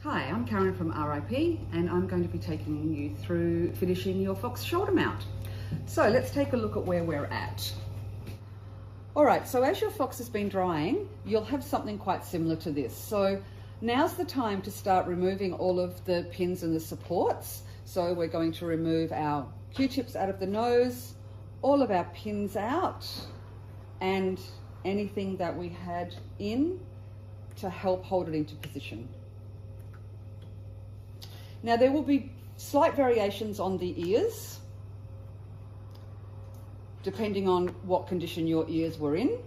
Hi, I'm Karen from RIP and I'm going to be taking you through finishing your fox shoulder mount. So let's take a look at where we're at. Alright, so as your fox has been drying, you'll have something quite similar to this. So now's the time to start removing all of the pins and the supports. So we're going to remove our Q-tips out of the nose, all of our pins out, and anything that we had in to help hold it into position. Now there will be slight variations on the ears, depending on what condition your ears were in.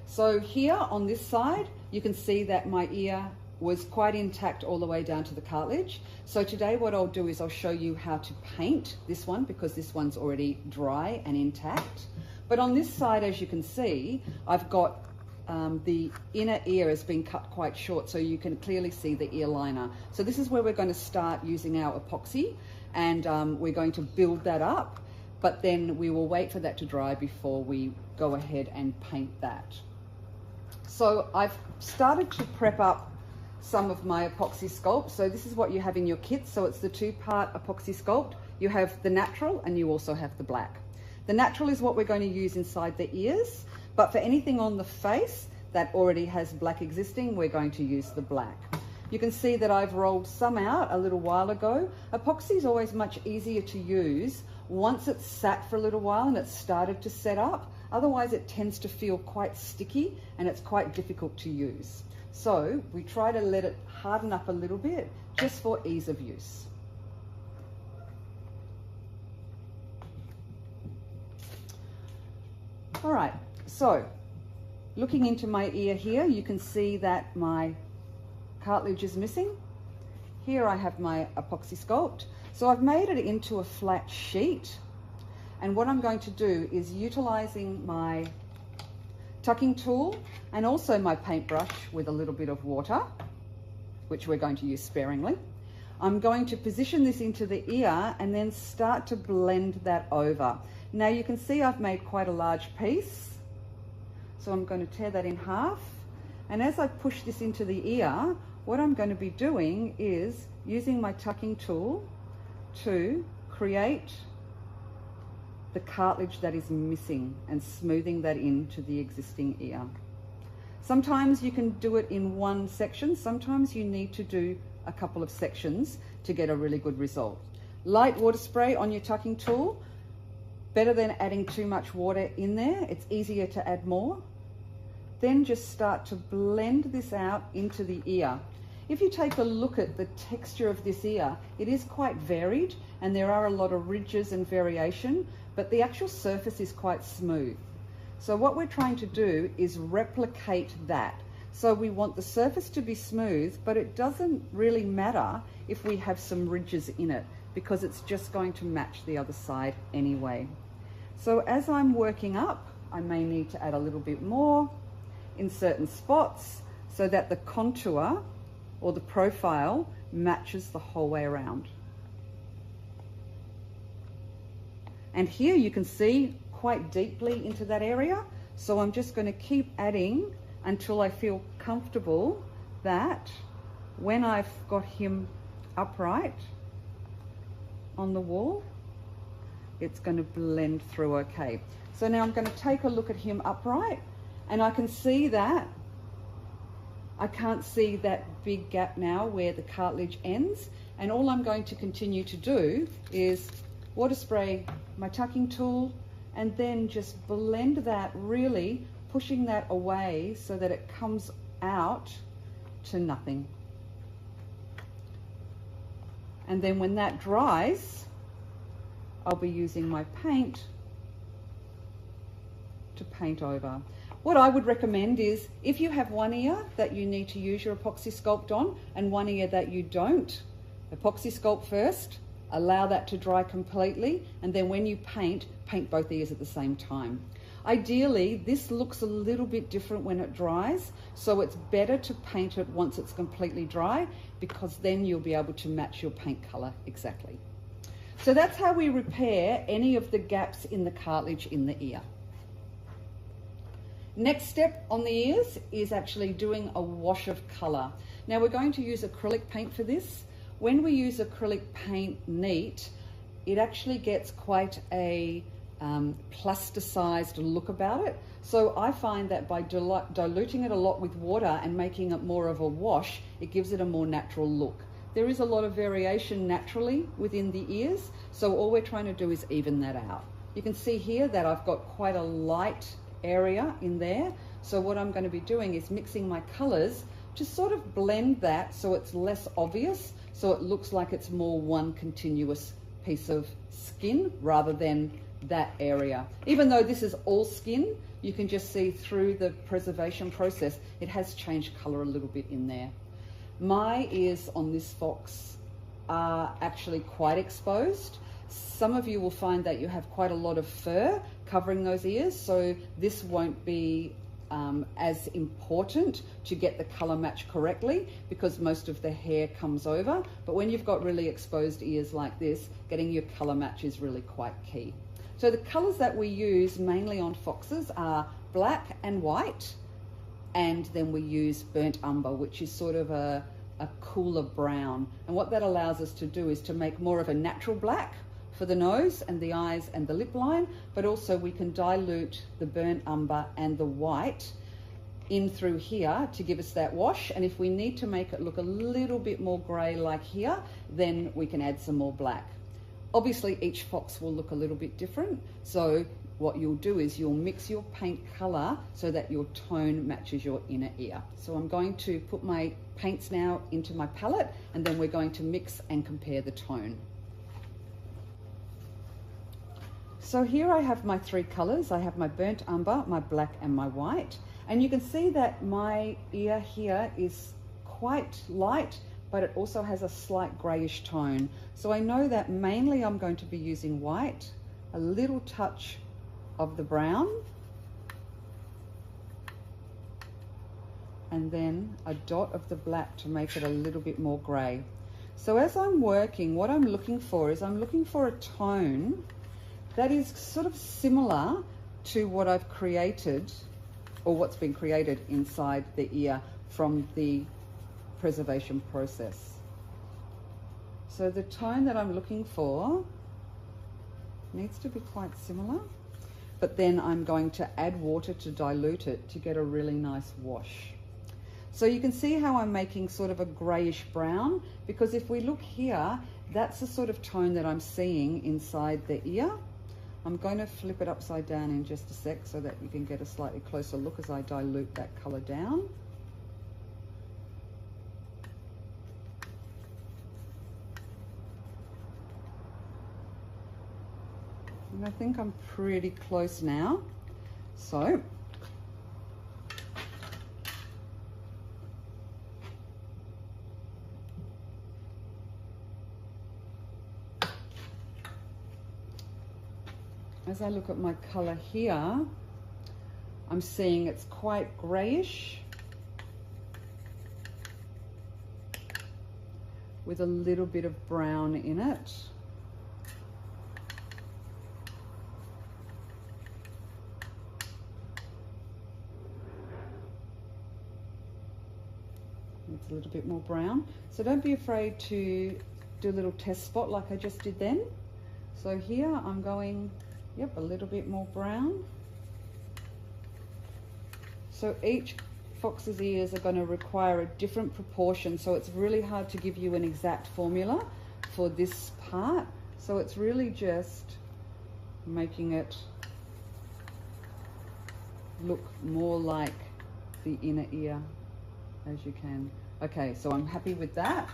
So here on this side, you can see that my ear was quite intact all the way down to the cartilage. So today what I'll do is I'll show you how to paint this one because this one's already dry and intact. But on this side, as you can see, I've got the inner ear has been cut quite short, so you can clearly see the ear liner. So this is where we're going to start using our epoxy, and we're going to build that up, but then we will wait for that to dry before we go ahead and paint that. So I've started to prep up some of my Apoxie Sculpt. So this is what you have in your kit. So it's the two-part Apoxie Sculpt. You have the natural and you also have the black. The natural is what we're going to use inside the ears, but for anything on the face that already has black existing, we're going to use the black. You can see that I've rolled some out a little while ago. Epoxy is always much easier to use once it's sat for a little while and it's started to set up. Otherwise it tends to feel quite sticky and it's quite difficult to use. So we try to let it harden up a little bit just for ease of use. All right, so looking into my ear here, you can see that my cartilage is missing. Here I have my Apoxie Sculpt. So I've made it into a flat sheet. And what I'm going to do is utilizing my tucking tool and also my paintbrush with a little bit of water, which we're going to use sparingly. I'm going to position this into the ear and then start to blend that over. Now you can see I've made quite a large piece. So I'm going to tear that in half. And as I push this into the ear, what I'm going to be doing is using my tucking tool to create the cartilage that is missing and smoothing that into the existing ear. Sometimes you can do it in one section. Sometimes you need to do a couple of sections to get a really good result. Light water spray on your tucking tool, better than adding too much water in there. It's easier to add more. Then just start to blend this out into the ear. If you take a look at the texture of this ear, it is quite varied and there are a lot of ridges and variation, but the actual surface is quite smooth. So what we're trying to do is replicate that. So we want the surface to be smooth, but it doesn't really matter if we have some ridges in it because it's just going to match the other side anyway. So as I'm working up, I may need to add a little bit more in certain spots so that the contour or the profile matches the whole way around. And here you can see quite deeply into that area. So I'm just going to keep adding until I feel comfortable that when I've got him upright on the wall, it's going to blend through okay. So now I'm going to take a look at him upright and I can see that I can't see that big gap now where the cartilage ends, and all I'm going to continue to do is water spray my tucking tool and then just blend that, really pushing that away so that it comes out to nothing. And then when that dries, I'll be using my paint to paint over. What I would recommend is if you have one ear that you need to use your Apoxie Sculpt on and one ear that you don't, Apoxie Sculpt first, allow that to dry completely, and then when you paint both ears at the same time. Ideally, this looks a little bit different when it dries, so it's better to paint it once it's completely dry because then you'll be able to match your paint color exactly. So that's how we repair any of the gaps in the cartilage in the ear. Next step on the ears is actually doing a wash of color. Now we're going to use acrylic paint for this. When we use acrylic paint neat, it actually gets quite a plasticized look about it. So I find that by diluting it a lot with water and making it more of a wash, it gives it a more natural look. There is a lot of variation naturally within the ears, so all we're trying to do is even that out. You can see here that I've got quite a light area in there. So what I'm going to be doing is mixing my colors to sort of blend that so it's less obvious, so it looks like it's more one continuous piece of skin rather than that area. Even though this is all skin, you can just see through the preservation process, it has changed color a little bit in there. My ears on this fox are actually quite exposed. Some of you will find that you have quite a lot of fur covering those ears, so this won't be as important to get the color match correctly because most of the hair comes over. But when you've got really exposed ears like this, getting your color match is really quite key. So the colors that we use mainly on foxes are black and white, and then we use burnt umber, which is sort of a cooler brown. And what that allows us to do is to make more of a natural black for the nose and the eyes and the lip line, but also we can dilute the burnt umber and the white in through here to give us that wash. And if we need to make it look a little bit more grey like here, then we can add some more black. Obviously each fox will look a little bit different, so what you'll do is you'll mix your paint color so that your tone matches your inner ear. So I'm going to put my paints now into my palette, and then we're going to mix and compare the tone. So here I have my three colors. I have my burnt umber, my black and my white. And you can see that my ear here is quite light, but it also has a slight grayish tone. So I know that mainly I'm going to be using white, a little touch of the brown, and then a dot of the black to make it a little bit more gray. So as I'm working, what I'm looking for is I'm looking for a tone that is sort of similar to what I've created, or what's been created inside the ear from the preservation process. So the tone that I'm looking for needs to be quite similar, but then I'm going to add water to dilute it to get a really nice wash. So you can see how I'm making sort of a grayish brown, because if we look here, that's the sort of tone that I'm seeing inside the ear. I'm going to flip it upside down in just a sec so that you can get a slightly closer look as I dilute that color down. And I think I'm pretty close now. So as I look at my color here, I'm seeing it's quite grayish with a little bit of brown in it. It's a little bit more brown. So don't be afraid to do a little test spot like I just did then. So here I'm going, yep, a little bit more brown. So each fox's ears are going to require a different proportion, so it's really hard to give you an exact formula for this part. So it's really just making it look more like the inner ear as you can. Okay, so I'm happy with that.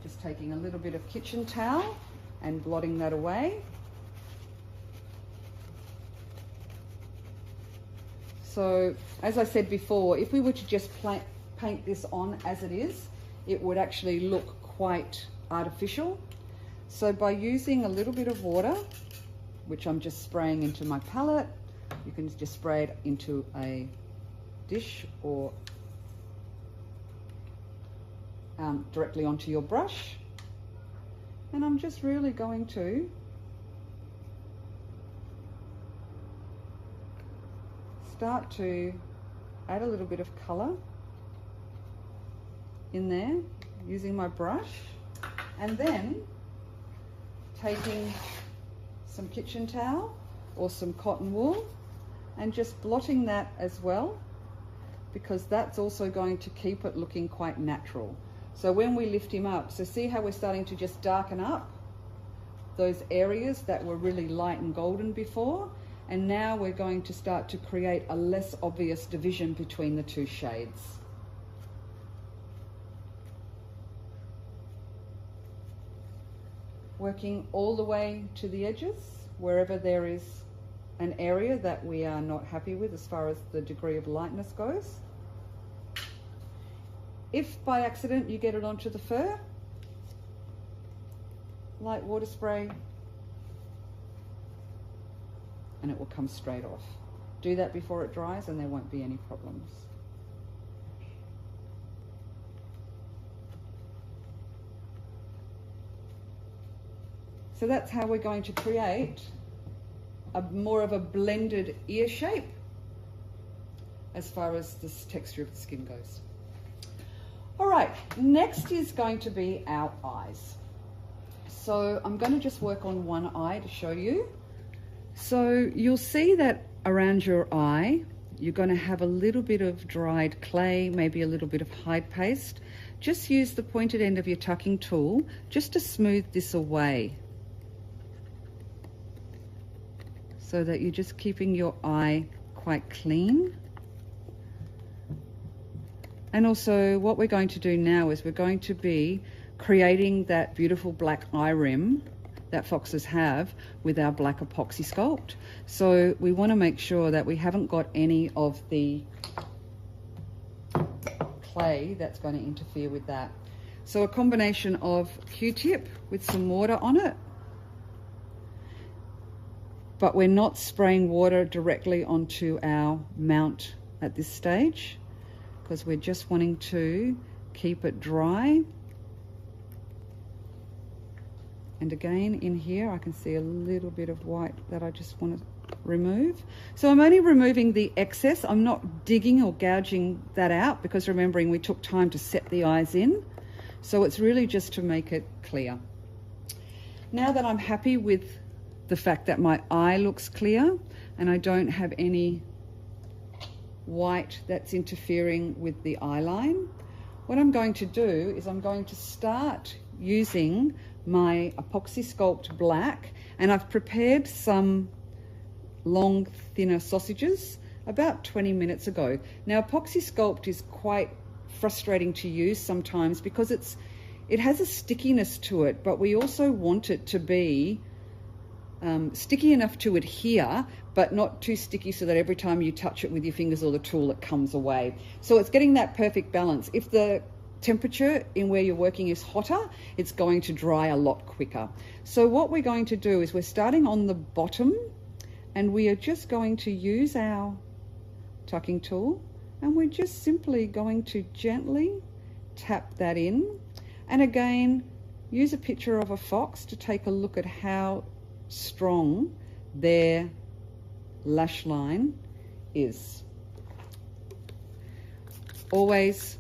Just taking a little bit of kitchen towel and blotting that away. So as I said before, if we were to just paint this on as it is, it would actually look quite artificial. So by using a little bit of water, which I'm just spraying into my palette, you can just spray it into a dish or directly onto your brush. And I'm just really going to start to add a little bit of color in there using my brush, and then taking some kitchen towel or some cotton wool and just blotting that as well, because that's also going to keep it looking quite natural. So when we lift him up, so see how we're starting to just darken up those areas that were really light and golden before, and now we're going to start to create a less obvious division between the two shades. Working all the way to the edges, wherever there is an area that we are not happy with as far as the degree of lightness goes. If by accident you get it onto the fur, light water spray and it will come straight off. Do that before it dries and there won't be any problems. So that's how we're going to create more of a blended ear shape as far as the texture of the skin goes. All right, next is going to be our eyes. So I'm going to just work on one eye to show you. So you'll see that around your eye, you're going to have a little bit of dried clay, maybe a little bit of hide paste. Just use the pointed end of your tucking tool just to smooth this away, so that you're just keeping your eye quite clean. And also what we're going to do now is we're going to be creating that beautiful black eye rim that foxes have with our black Apoxie Sculpt. So we want to make sure that we haven't got any of the clay that's going to interfere with that. So a combination of Q-tip with some water on it, but we're not spraying water directly onto our mount at this stage, because we're just wanting to keep it dry. And again, in here, I can see a little bit of white that I just want to remove. So I'm only removing the excess. I'm not digging or gouging that out, because remembering we took time to set the eyes in. So it's really just to make it clear. Now that I'm happy with the fact that my eye looks clear and I don't have any white that's interfering with the eye line, what I'm going to do is I'm going to start using my Apoxie Sculpt black, and I've prepared some long thinner sausages about 20 minutes ago. Now Apoxie Sculpt is quite frustrating to use sometimes because it has a stickiness to it, but we also want it to be sticky enough to adhere, but not too sticky so that every time you touch it with your fingers or the tool it comes away. So it's getting that perfect balance. If the temperature in where you're working is hotter, it's going to dry a lot quicker. So what we're going to do is we're starting on the bottom, and we are just going to use our tucking tool, and we're just simply going to gently tap that in. And again, use a picture of a fox to take a look at how strong their lash line is. Always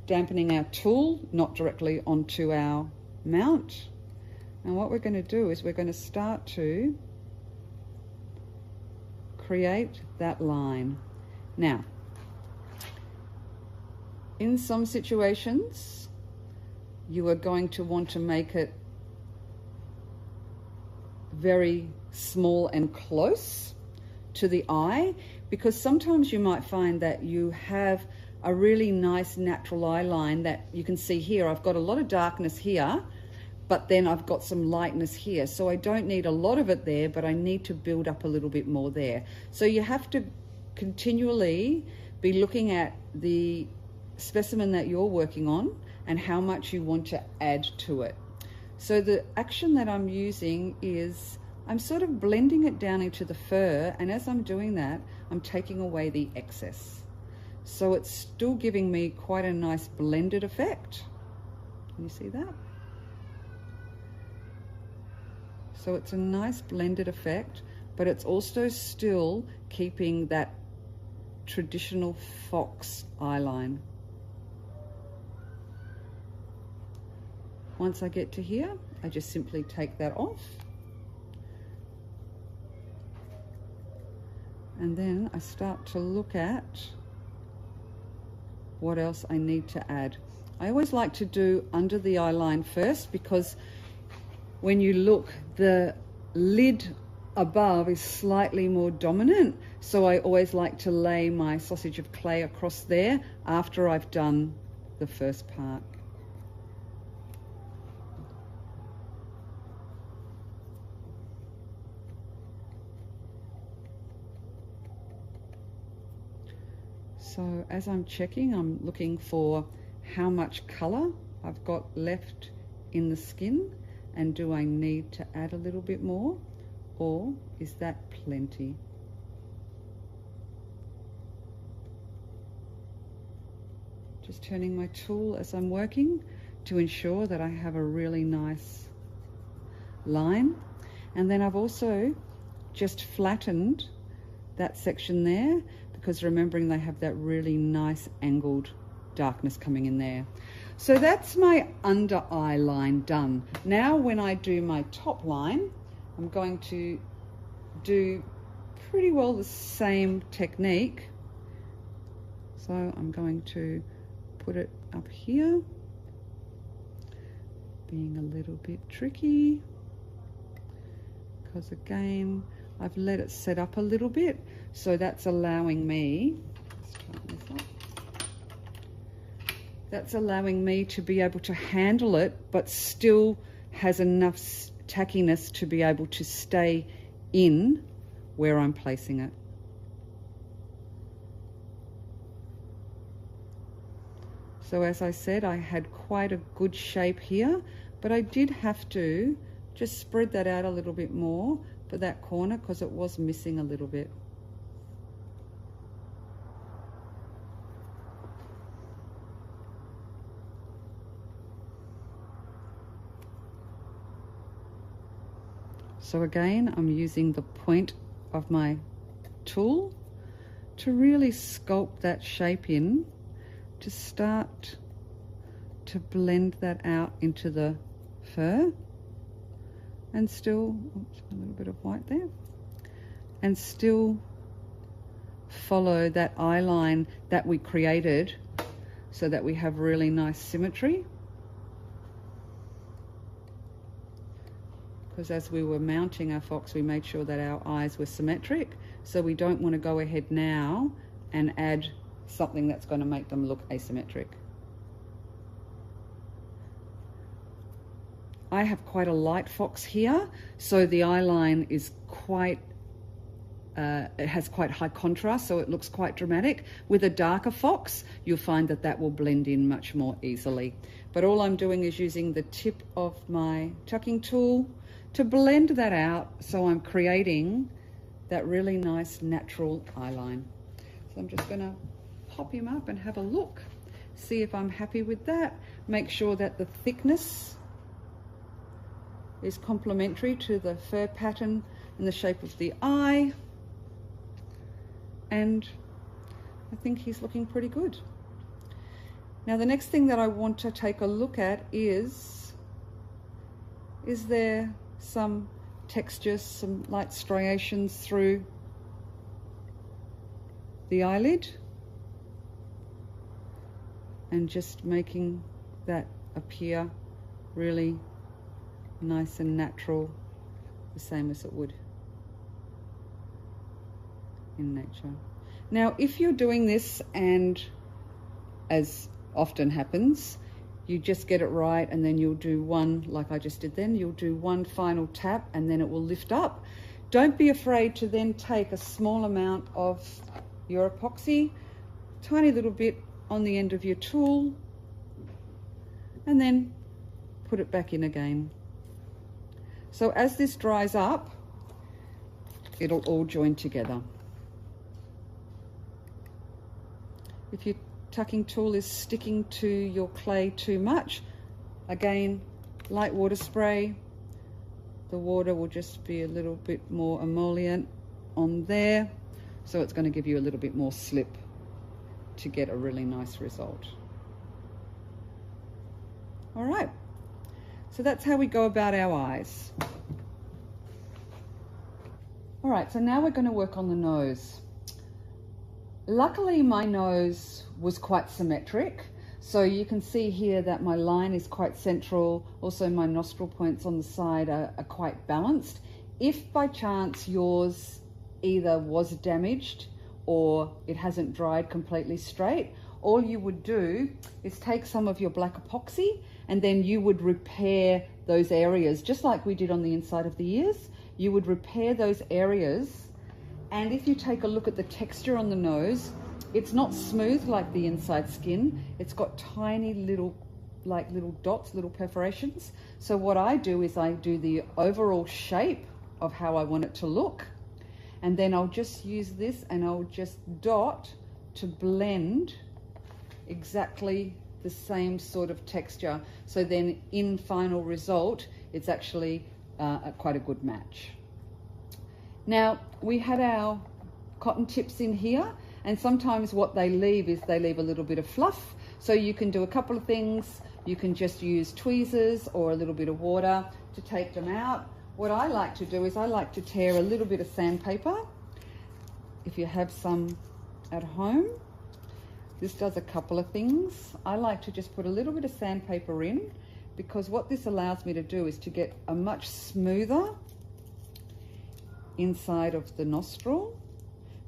dampening our tool, not directly onto our mount. And what we're going to do is we're going to start to create that line. Now, in some situations, you are going to want to make it very small and close to the eye, because sometimes you might find that you have a really nice natural eye line that you can see here. I've got a lot of darkness here, but then I've got some lightness here. So I don't need a lot of it there, but I need to build up a little bit more there. So you have to continually be looking at the specimen that you're working on and how much you want to add to it. So the action that I'm using is I'm sort of blending it down into the fur, and as I'm doing that, I'm taking away the excess. So it's still giving me quite a nice blended effect. Can you see that? So it's a nice blended effect, but it's also still keeping that traditional fox eyeline. Once I get to here, I just simply take that off. And then I start to look at what else I need to add. I always like to do under the eyeline first, because when you look, the lid above is slightly more dominant. So I always like to lay my sausage of clay across there after I've done the first part. So as I'm checking, I'm looking for how much color I've got left in the skin, and do I need to add a little bit more, or is that plenty? Just turning my tool as I'm working to ensure that I have a really nice line. And then I've also just flattened that section there, because remembering they have that really nice angled darkness coming in there. So that's my under eye line done. Now when I do my top line, I'm going to do pretty well the same technique. So I'm going to put it up here, being a little bit tricky, because again, I've let it set up a little bit. So that's allowing me, let's tighten this up. That's allowing me to be able to handle it, but still has enough tackiness to be able to stay in where I'm placing it. So as I said, I had quite a good shape here, but I did have to just spread that out a little bit more for that corner, because it was missing a little bit. So again, I'm using the point of my tool to really sculpt that shape in, to start to blend that out into the fur, and still, oops, a little bit of white there, and still follow that eye line that we created so that we have really nice symmetry. Because as we were mounting our fox, we made sure that our eyes were symmetric, so we don't want to go ahead now and add something that's going to make them look asymmetric. I have quite a light fox here, so the eye line is quite, it has quite high contrast, so it looks quite dramatic. With a darker fox, you'll find that that will blend in much more easily. But all I'm doing is using the tip of my tucking tool to blend that out, so I'm creating that really nice natural eye line. So I'm just going to pop him up and have a look, see if I'm happy with that. Make sure that the thickness is complementary to the fur pattern and the shape of the eye, and I think he's looking pretty good. Now the next thing that I want to take a look at is there some texture, some light striations through the eyelid, and just making that appear really nice and natural, the same as it would in nature. Now if you're doing this, and as often happens, you just get it right and then you'll do one, like I just did then, you'll do one final tap and then it will lift up. Don't be afraid to then take a small amount of your epoxy, tiny little bit on the end of your tool, and then put it back in again. So as this dries up, it'll all join together. If your tucking tool is sticking to your clay too much, again, light water spray. The water will just be a little bit more emollient on there, so it's going to give you a little bit more slip. to get a really nice result. All right, so that's how we go about our eyes. All right, so now we're going to work on the nose. Luckily, my nose was quite symmetric. So you can see here that my line is quite central. Also, my nostril points on the side are quite balanced. If by chance yours either was damaged or it hasn't dried completely straight, all you would do is take some of your black epoxy and then you would repair those areas, just like we did on the inside of the ears. You would repair those areas, and if you take a look at the texture on the nose, it's not smooth like the inside skin. It's got tiny little dots, little perforations. So what I do is I do the overall shape of how I want it to look, and then I'll just use this and I'll just dot to blend exactly the same sort of texture. So then in final result, it's actually quite a good match. Now, we had our cotton tips in here, and sometimes what they leave is they leave a little bit of fluff. So you can do a couple of things. You can just use tweezers or a little bit of water to take them out. What I like to do is I like to tear a little bit of sandpaper, if you have some at home. This does a couple of things. I like to just put a little bit of sandpaper in, because what this allows me to do is to get a much smoother inside of the nostril,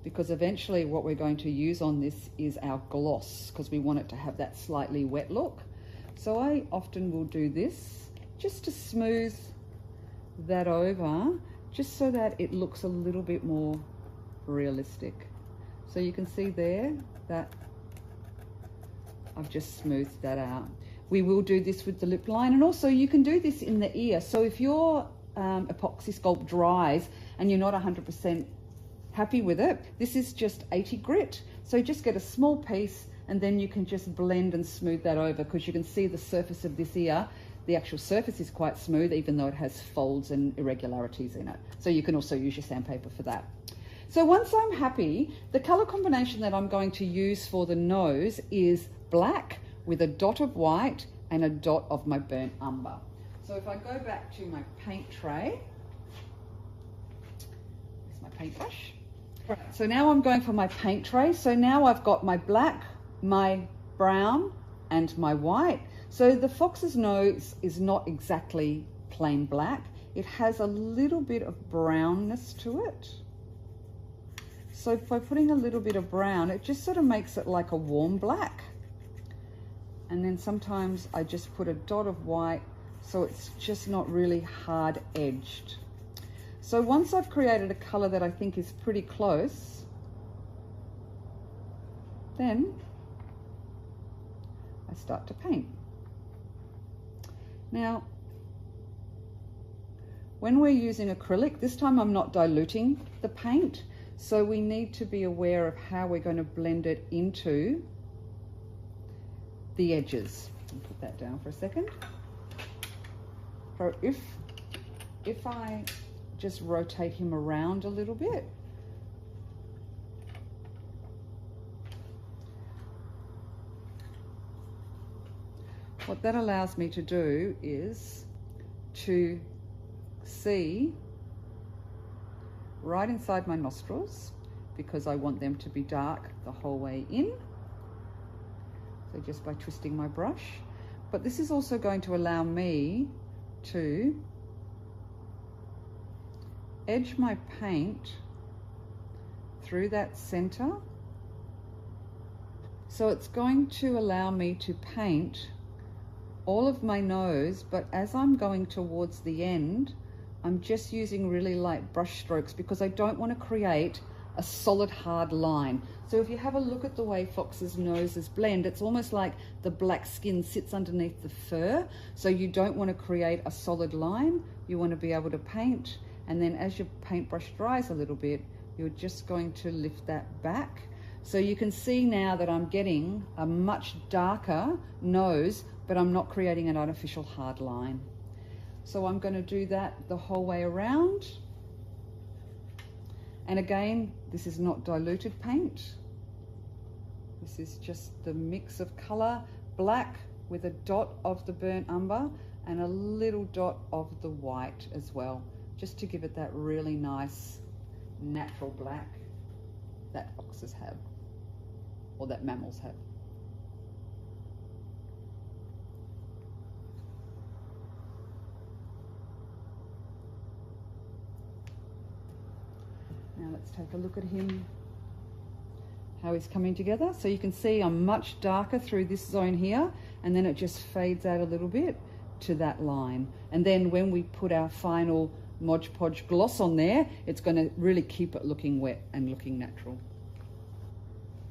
because eventually what we're going to use on this is our gloss, because we want it to have that slightly wet look. So I often will do this just to smooth that over, just so that it looks a little bit more realistic. So you can see there that I've just smoothed that out. We will do this with the lip line, and also you can do this in the ear. So if your Apoxie Sculpt dries and you're not 100% happy with it, this is just 80 grit. So just get a small piece and then you can just blend and smooth that over, because you can see the surface of this ear. The actual surface is quite smooth, even though it has folds and irregularities in it. So you can also use your sandpaper for that. So once I'm happy, the color combination that I'm going to use for the nose is black with a dot of white and a dot of my burnt umber. So if I go back to my paint tray, here's my paintbrush. Right, so now I'm going for my paint tray. So now I've got my black, my brown, and my white. So the fox's nose is not exactly plain black. It has a little bit of brownness to it. So by putting a little bit of brown, it just sort of makes it like a warm black. And then sometimes I just put a dot of white, so it's just not really hard edged. So once I've created a color that I think is pretty close, then I start to paint. Now, when we're using acrylic, this time I'm not diluting the paint, so we need to be aware of how we're going to blend it into the edges. I'll put that down for a second. So if I just rotate him around a little bit, what that allows me to do is to see right inside my nostrils, because I want them to be dark the whole way in. So just by twisting my brush. But this is also going to allow me to edge my paint through that center. So it's going to allow me to paint all of my nose, but as I'm going towards the end, I'm just using really light brush strokes, because I don't want to create a solid hard line. So if you have a look at the way foxes' noses blend, it's almost like the black skin sits underneath the fur. So you don't want to create a solid line. You want to be able to paint, and then as your paintbrush dries a little bit, you're just going to lift that back. So you can see now that I'm getting a much darker nose, but I'm not creating an artificial hard line. So I'm going to do that the whole way around. And again, this is not diluted paint. This is just the mix of color, black with a dot of the burnt umber and a little dot of the white as well, just to give it that really nice natural black that foxes have, or that mammals have. Now let's take a look at him, how he's coming together. So you can see I'm much darker through this zone here, and then it just fades out a little bit to that line. And then when we put our final Mod Podge gloss on there, it's going to really keep it looking wet and looking natural.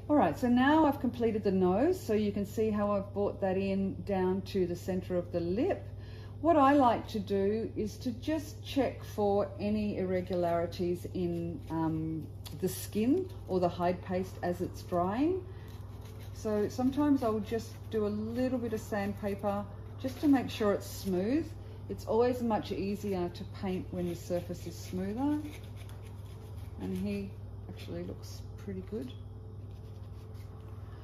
All right, so now I've completed the nose, so you can see how I've brought that in down to the center of the lip. What I like to do is to just check for any irregularities in the skin or the hide paste as it's drying. So sometimes I will just do a little bit of sandpaper just to make sure it's smooth. It's always much easier to paint when the surface is smoother. And he actually looks pretty good.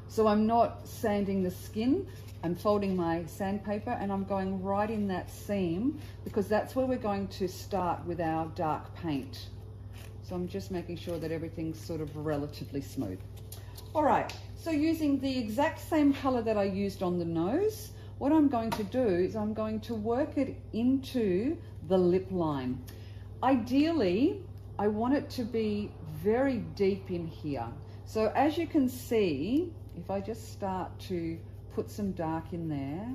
So I'm not sanding the skin, I'm folding my sandpaper and I'm going right in that seam because that's where we're going to start with our dark paint. So I'm just making sure that everything's sort of relatively smooth. All right, so using the exact same color that I used on the nose, what I'm going to do is I'm going to work it into the lip line. Ideally, I want it to be very deep in here. So as you can see, if I just start to put some dark in there,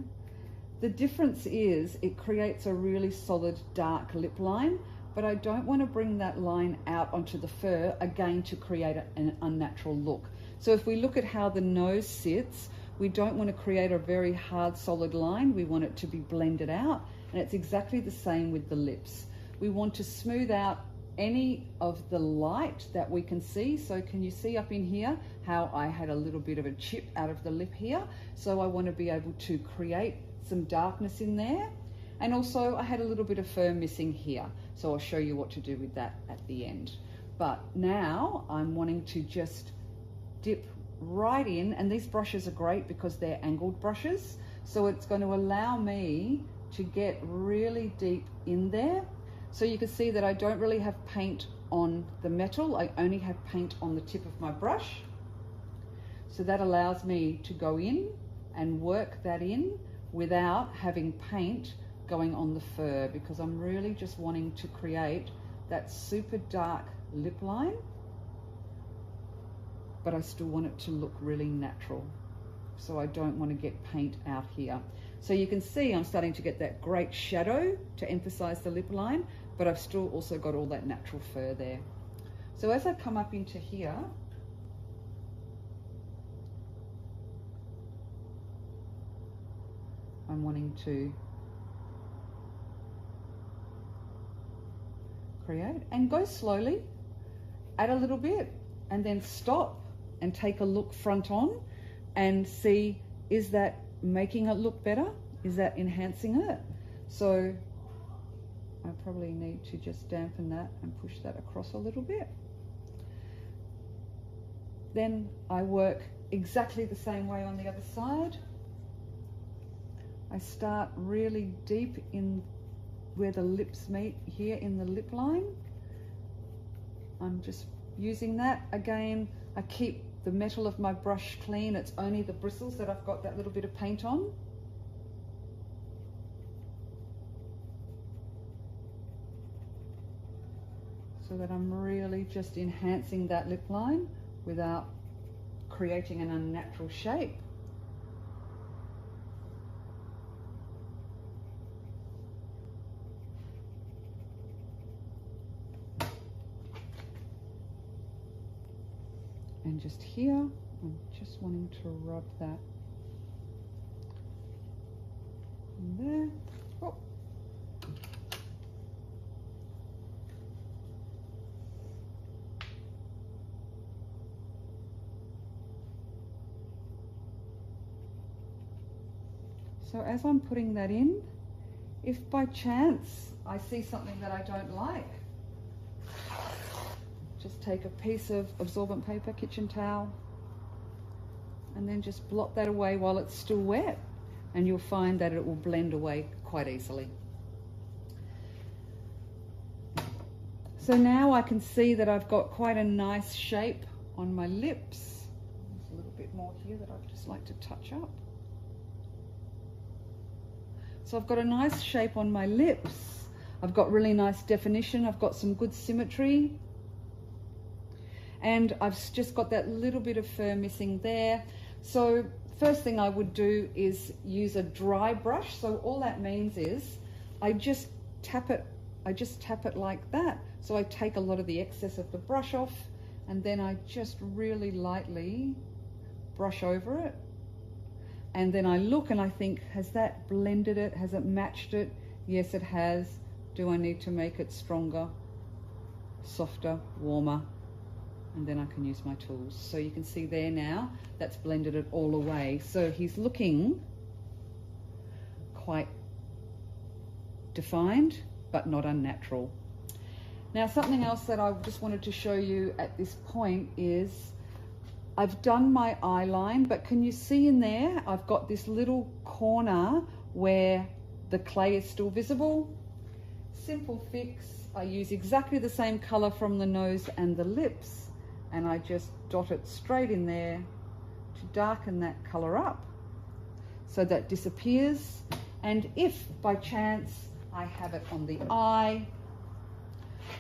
the difference is it creates a really solid dark lip line, but I don't want to bring that line out onto the fur again to create an unnatural look. So if we look at how the nose sits, we don't want to create a very hard solid line, we want it to be blended out, and it's exactly the same with the lips. We want to smooth out any of the light that we can see. So can you see up in here how I had a little bit of a chip out of the lip here? So I want to be able to create some darkness in there. And also I had a little bit of fur missing here. So I'll show you what to do with that at the end. But now I'm wanting to just dip right in, and these brushes are great because they're angled brushes. So it's going to allow me to get really deep in there. So you can see that I don't really have paint on the metal, I only have paint on the tip of my brush. So that allows me to go in and work that in without having paint going on the fur, because I'm really just wanting to create that super dark lip line, but I still want it to look really natural. So I don't want to get paint out here. So you can see I'm starting to get that great shadow to emphasize the lip line, but I've still also got all that natural fur there. So as I come up into here, I'm wanting to create and go slowly, add a little bit, and then stop and take a look front on and see, is that making it look better? Is that enhancing it? So I probably need to just dampen that and push that across a little bit. Then I work exactly the same way on the other side. I start really deep in where the lips meet here in the lip line. I'm just using that. Again, I keep the metal of my brush clean. It's only the bristles that I've got that little bit of paint on. So that I'm really just enhancing that lip line without creating an unnatural shape. And just here, I'm just wanting to rub that in there. Oh. So as I'm putting that in, if by chance I see something that I don't like, just take a piece of absorbent paper, kitchen towel, and then just blot that away while it's still wet, and you'll find that it will blend away quite easily. So now I can see that I've got quite a nice shape on my lips. There's a little bit more here that I'd just like to touch up. So I've got a nice shape on my lips. I've got really nice definition. I've got some good symmetry. And I've just got that little bit of fur missing there. So first thing I would do is use a dry brush. So all that means is I just tap it like that. So I take a lot of the excess of the brush off, and then I just really lightly brush over it. And then I look and I think, has that blended it? Has it matched it? Yes, it has. Do I need to make it stronger, softer, warmer? And then I can use my tools. So you can see there now, that's blended it all away. So he's looking quite defined, but not unnatural. Now, something else that I just wanted to show you at this point is I've done my eye line, but can you see in there, I've got this little corner where the clay is still visible. Simple fix. I use exactly the same color from the nose and the lips, and I just dot it straight in there to darken that color up so that disappears. And if by chance I have it on the eye,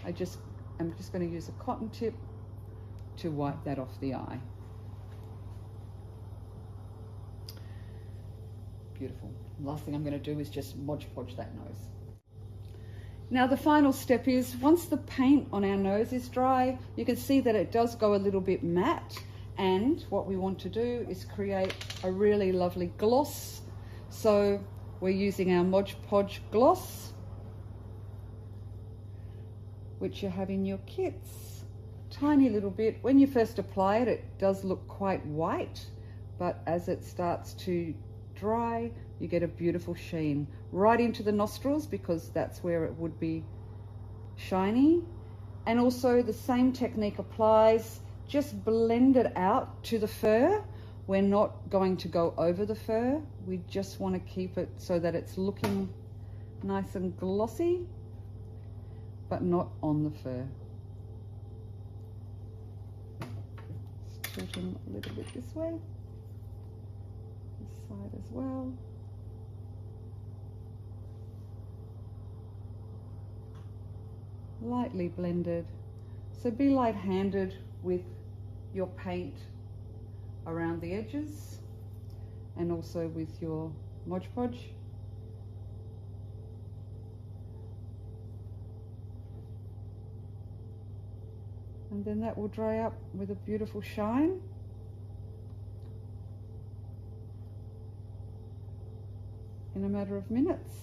I'm just going to use a cotton tip to wipe that off the eye. Beautiful. Last thing I'm going to do is just Mod Podge that nose. Now the final step is, once the paint on our nose is dry, you can see that it does go a little bit matte, and what we want to do is create a really lovely gloss. So we're using our Mod Podge gloss, which you have in your kits. Tiny little bit. When you first apply it, it does look quite white, but as it starts to dry, you get a beautiful sheen right into the nostrils, because that's where it would be shiny. And also the same technique applies. Just blend it out to the fur. We're not going to go over the fur. We just want to keep it so that it's looking nice and glossy, but not on the fur. Just tilt him a little bit this way, this side as well. Lightly blended. So be light-handed with your paint around the edges, and also with your Mod Podge. And then that will dry up with a beautiful shine. In a matter of minutes.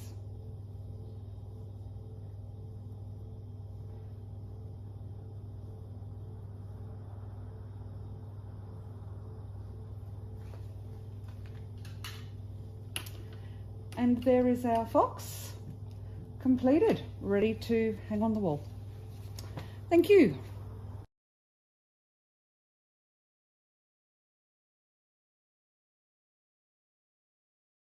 And there is our fox, completed, ready to hang on the wall. Thank you.